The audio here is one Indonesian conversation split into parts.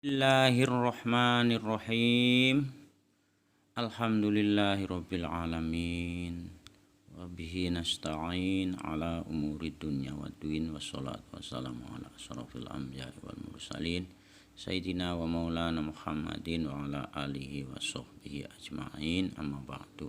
Bismillahirrahmanirrahim. Alhamdulillahirabbil alamin. Wa bihi nasta'in ala umuri dunya waddin wassalatu wassalamu ala asyrafil anbiya'i wal mursalin sayyidina wa maulana Muhammadin wa ala alihi wa sahbihi ajma'in, amma ba'du.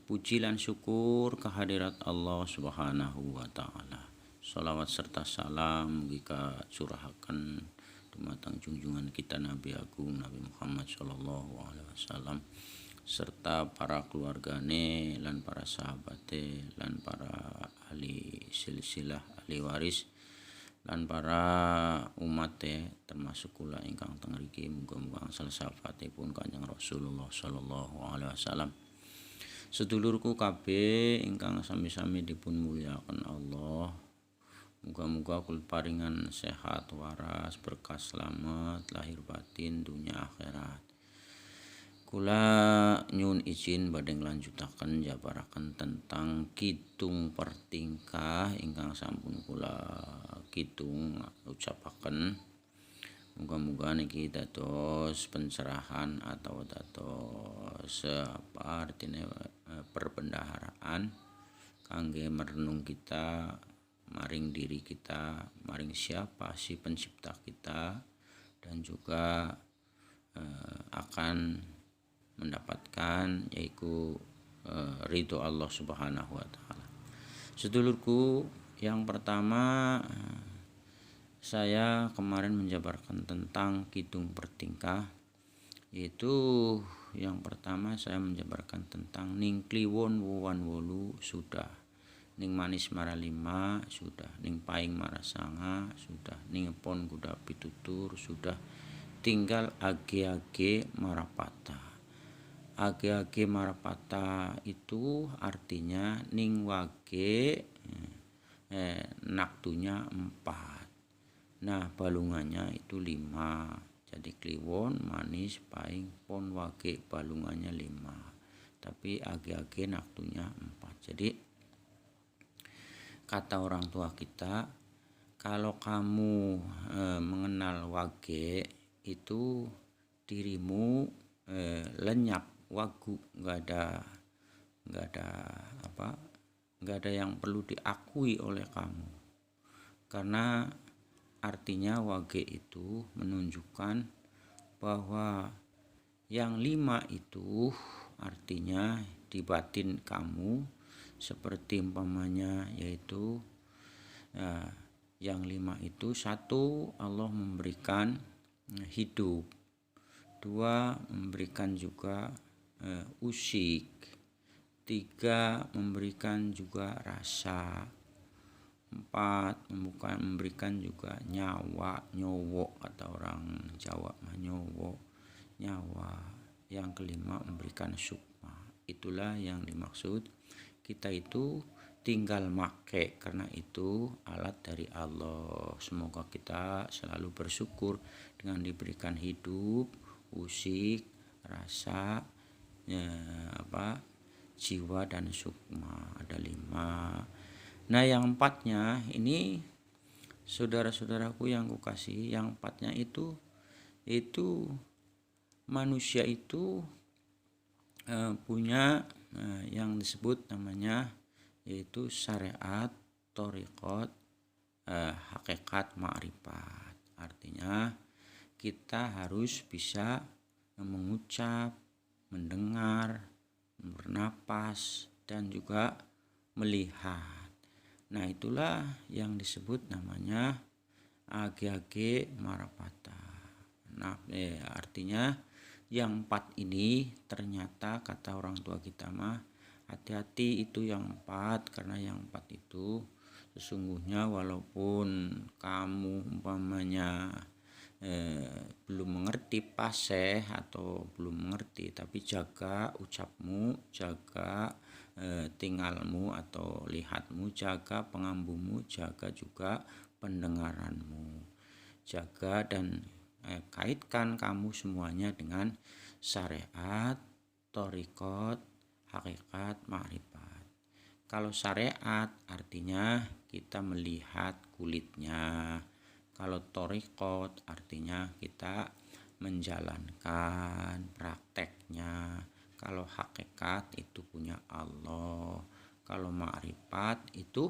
Puji lan syukur kehadirat Allah Subhanahu wa taala. Shalawat serta salam mugi curahaken dumateng junjungan kita Nabi Agung Nabi Muhammad sallallahu alaihi wasallam serta para keluargane lan para sahabate lan para ahli silsilah ahli waris lan para umate termasuk kula ingkang teng mriki muga-muga angsal syafaatipun Kanjeng Rasulullah sallallahu alaihi wasallam. Sedulurku kabeh ingkang sami-sami dipun mulyakaken Allah, muga-muga kul paringan sehat waras berkah slamet lahir batin dunya akhirat. Kula nyuwun izin badhe nglanjutaken jabaraken tentang kidung pertingkah ingkang sampun kula kidung ucapaken. Muga-muga niki dados pencerahan atau dados artine perbendaharaan kangge merenung kita maring diri kita, maring siapa si pencipta kita, dan juga akan mendapatkan yaitu ridho Allah Subhanahu wa taala. Sedulurku, yang pertama saya kemarin menjabarkan tentang kidung pertingkah, yaitu yang pertama saya menjabarkan tentang ning kliwon wuwan wolu sudah, ning manis mara lima sudah, ning paing mara sanga sudah, ning pon kuda pitutur sudah, tinggal age-age marapata. Age-age marapata itu artinya ning wage naktunya 4. Nah, balungannya itu 5. Jadi kliwon, manis, paing, pon, wage, balungannya 5. Tapi age-age naktunya 4. Jadi kata orang tua kita, kalau kamu mengenal wage itu dirimu lenyap wagu, nggak ada yang perlu diakui oleh kamu, karena artinya wage itu menunjukkan bahwa yang 5 itu artinya di batin kamu, seperti umpamanya yaitu yang 5 itu, 1 Allah memberikan hidup, 2 memberikan juga usik, 3 memberikan juga rasa, 4 memberikan juga nyawa, nyowo kata orang Jawa, nyowo, nyawa. Yang kelima memberikan sukma. Itulah yang dimaksud. Kita itu tinggal make, karena itu alat dari Allah. Semoga kita selalu bersyukur dengan diberikan hidup, usik, rasa, jiwa dan sukma. Ada 5. Nah, yang 4-nya ini saudara-saudaraku yang kukasihi, yang 4-nya itu manusia itu punya yang disebut namanya yaitu syariat, thariqat, hakikat, ma'rifat. Artinya kita harus bisa mengucap, mendengar, bernapas, dan juga melihat. Nah, itulah yang disebut namanya age-age marapata. Nah, artinya yang 4 ini ternyata kata orang tua kita mah hati-hati itu yang 4, karena yang 4 itu sesungguhnya walaupun kamu umpamanya belum mengerti paseh atau belum mengerti, tapi jaga ucapmu, jaga tinggalmu atau lihatmu, jaga pengambumu, jaga juga pendengaranmu, jaga dan kaitkan kamu semuanya dengan syariat, thariqat, hakikat, ma'rifat. Kalau syariat artinya kita melihat kulitnya, kalau thariqat artinya kita menjalankan prakteknya. Kalau hakikat itu punya Allah, kalau ma'rifat itu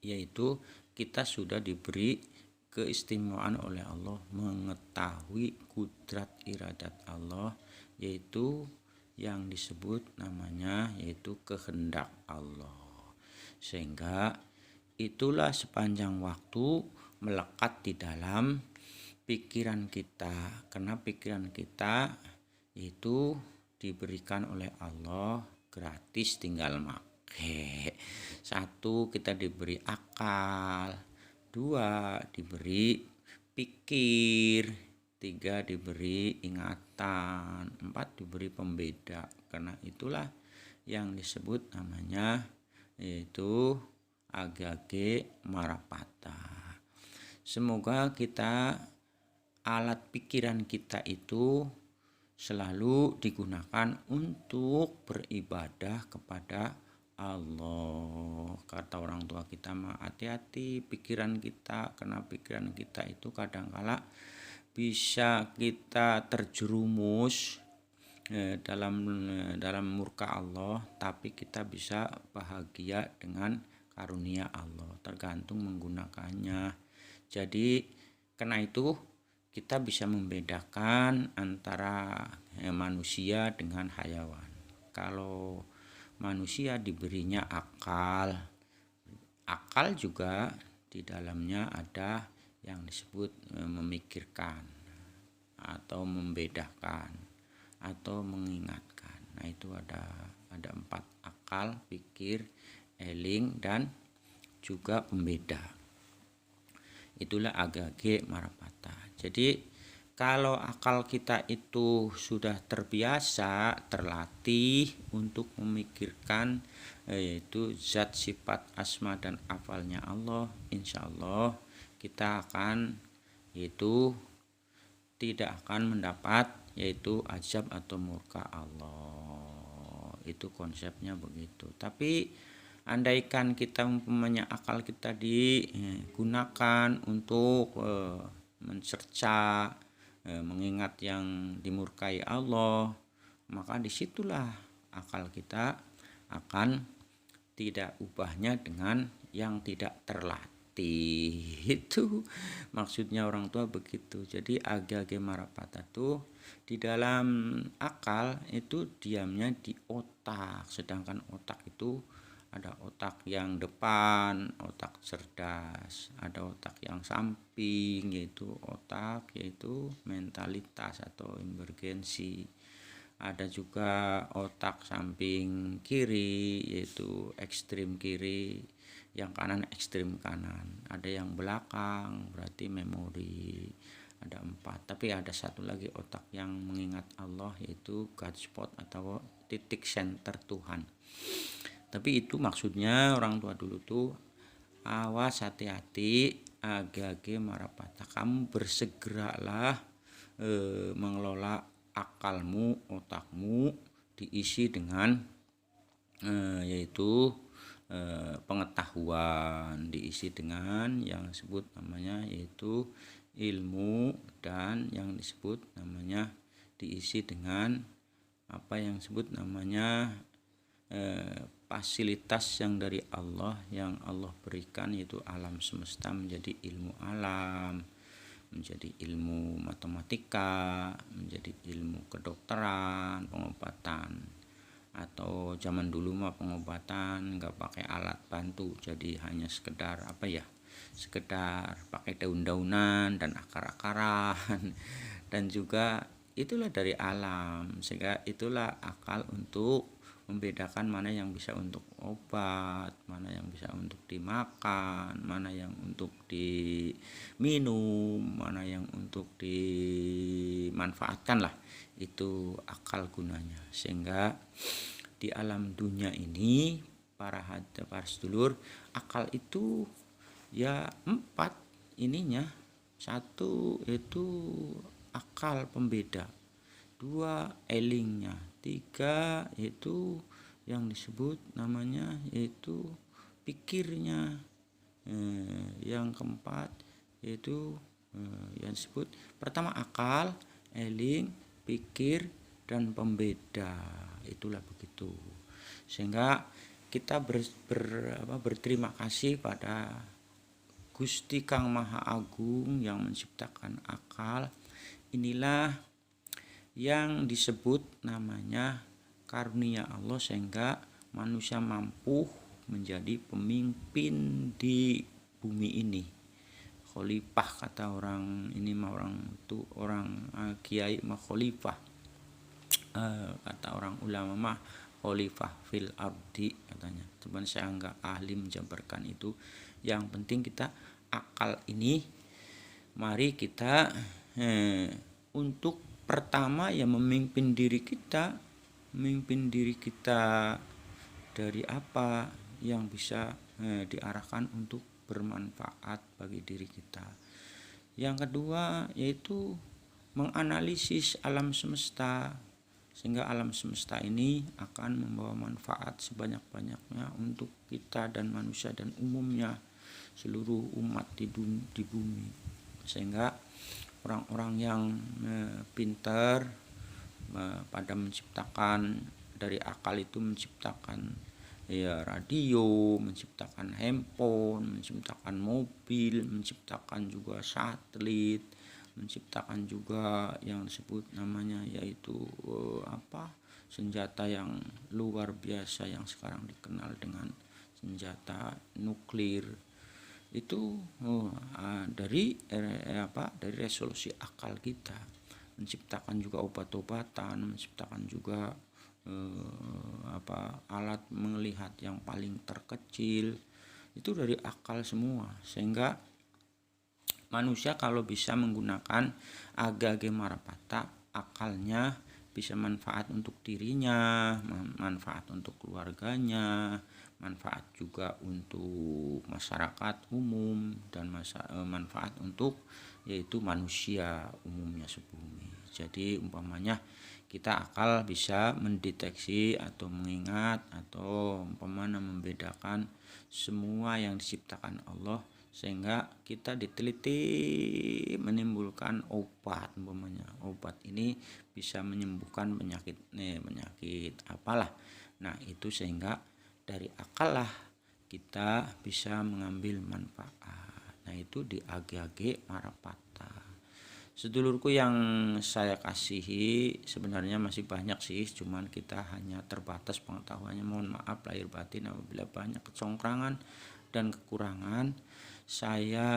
yaitu kita sudah diberi keistimewaan oleh Allah mengetahui kudrat iradat Allah, yaitu yang disebut namanya yaitu kehendak Allah. Sehingga itulah sepanjang waktu melekat di dalam pikiran kita, karena pikiran kita itu diberikan oleh Allah gratis, tinggal make. Satu, kita diberi akal. Dua, diberi pikir. Tiga, diberi ingatan. Empat, diberi pembeda. Karena itulah yang disebut namanya yaitu agage marapata. Semoga kita, alat pikiran kita itu selalu digunakan untuk beribadah kepada Allah. Kata orang tua kita mah, hati-hati pikiran kita, karena pikiran kita itu kadangkala bisa kita terjerumus dalam murka Allah, tapi kita bisa bahagia dengan karunia Allah, tergantung menggunakannya. Jadi karena itu kita bisa membedakan antara manusia dengan hayawan. Kalau manusia diberinya akal, akal juga di dalamnya ada yang disebut memikirkan atau membedakan atau mengingatkan. Nah, itu ada 4 akal, pikir, eling, dan juga pembeda. Itulah agage marapata. Jadi kalau akal kita itu sudah terbiasa, terlatih untuk memikirkan yaitu zat, sifat, asma dan afalnya Allah, insya Allah kita akan yaitu tidak akan mendapat yaitu azab atau murka Allah. Itu konsepnya begitu. Tapi andaikan kita umpamanya akal kita digunakan untuk mencerca, mengingat yang dimurkai Allah, maka disitulah akal kita akan tidak ubahnya dengan yang tidak terlatih. Itu maksudnya orang tua begitu. Jadi agage marapata tuh di dalam akal itu diamnya di otak, sedangkan otak itu ada otak yang depan, otak cerdas, ada otak yang samping yaitu otak yaitu mentalitas atau emergensi. Ada juga otak samping kiri yaitu ekstrim kiri, yang kanan ekstrim kanan. Ada yang belakang berarti memori. Ada 4, tapi ada satu lagi otak yang mengingat Allah yaitu God spot atau titik center Tuhan. Tapi itu maksudnya orang tua dulu tuh, awas, hati-hati, agage marapata. Kamu bersegeralah mengelola akalmu, otakmu diisi dengan yaitu pengetahuan, diisi dengan yang disebut namanya yaitu ilmu, dan yang disebut namanya diisi dengan apa yang disebut namanya fasilitas yang dari Allah, yang Allah berikan, yaitu alam semesta menjadi ilmu alam, menjadi ilmu matematika, menjadi ilmu kedokteran, pengobatan. Atau zaman dulu mah pengobatan nggak pakai alat bantu, jadi hanya sekedar sekedar pakai daun-daunan dan akar-akaran. Dan juga itulah dari alam, sehingga itulah akal untuk membedakan mana yang bisa untuk obat, mana yang bisa untuk dimakan, mana yang untuk diminum, mana yang untuk dimanfaatkan lah. Itu akal gunanya. Sehingga di alam dunia ini para sedulur, akal itu ya 4 ininya. 1 itu akal pembeda, 2 elingnya, 3 itu yang disebut namanya yaitu pikirnya, yang keempat yaitu yang disebut pertama akal, eling, pikir, dan pembeda. Itulah begitu. Sehingga kita berterima kasih pada Gusti Kang Maha Agung yang menciptakan akal. Inilah yang disebut namanya karunia Allah, sehingga manusia mampu menjadi pemimpin di bumi ini. Khalifah kata orang ini mah, orang kiai mah khalifah, kata orang ulama mah khalifah fil ardi katanya. Cuman saya enggak ahli menjabarkan itu. Yang penting kita akal ini, mari kita untuk pertama ya memimpin diri kita dari apa yang bisa diarahkan untuk bermanfaat bagi diri kita. Yang kedua yaitu menganalisis alam semesta, sehingga alam semesta ini akan membawa manfaat sebanyak-banyaknya untuk kita dan manusia dan umumnya seluruh umat di bumi. Sehingga orang-orang yang pintar pada menciptakan dari akal itu, menciptakan ya radio, menciptakan handphone, menciptakan mobil, menciptakan juga satelit, menciptakan juga yang disebut namanya yaitu senjata yang luar biasa yang sekarang dikenal dengan senjata nuklir. Itu dari resolusi akal kita, menciptakan juga obat-obatan, menciptakan juga alat melihat yang paling terkecil, itu dari akal semua. Sehingga manusia kalau bisa menggunakan agage marapata, akalnya bisa manfaat untuk dirinya, manfaat untuk keluarganya, manfaat juga untuk masyarakat umum, dan manfaat untuk yaitu manusia umumnya sebumi. Jadi umpamanya kita akal bisa mendeteksi atau mengingat atau umpamanya membedakan semua yang diciptakan Allah, sehingga kita diteliti menimbulkan obat. Umpamanya obat ini bisa menyembuhkan penyakit apalah. Nah itu sehingga dari akal lah kita bisa mengambil manfaat. Nah itu di age-age marapata. Sedulurku yang saya kasihi, sebenarnya masih banyak sih, cuman kita hanya terbatas pengetahuannya. Mohon maaf lahir batin apabila banyak kecongkrangan dan kekurangan saya,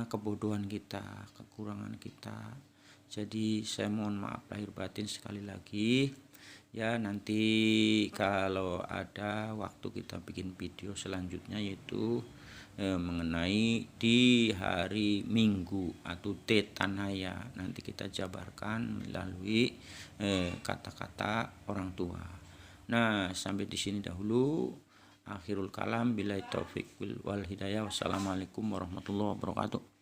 kebodohan kita, kekurangan kita. Jadi saya mohon maaf lahir batin sekali lagi. Ya nanti kalau ada waktu kita bikin video selanjutnya yaitu mengenai di hari Minggu atau Tetanaya. Nanti kita jabarkan melalui kata-kata orang tua. Nah sampai di sini dahulu. Akhirul kalam, billahi taufiq wal hidayah. Wassalamualaikum warahmatullahi wabarakatuh.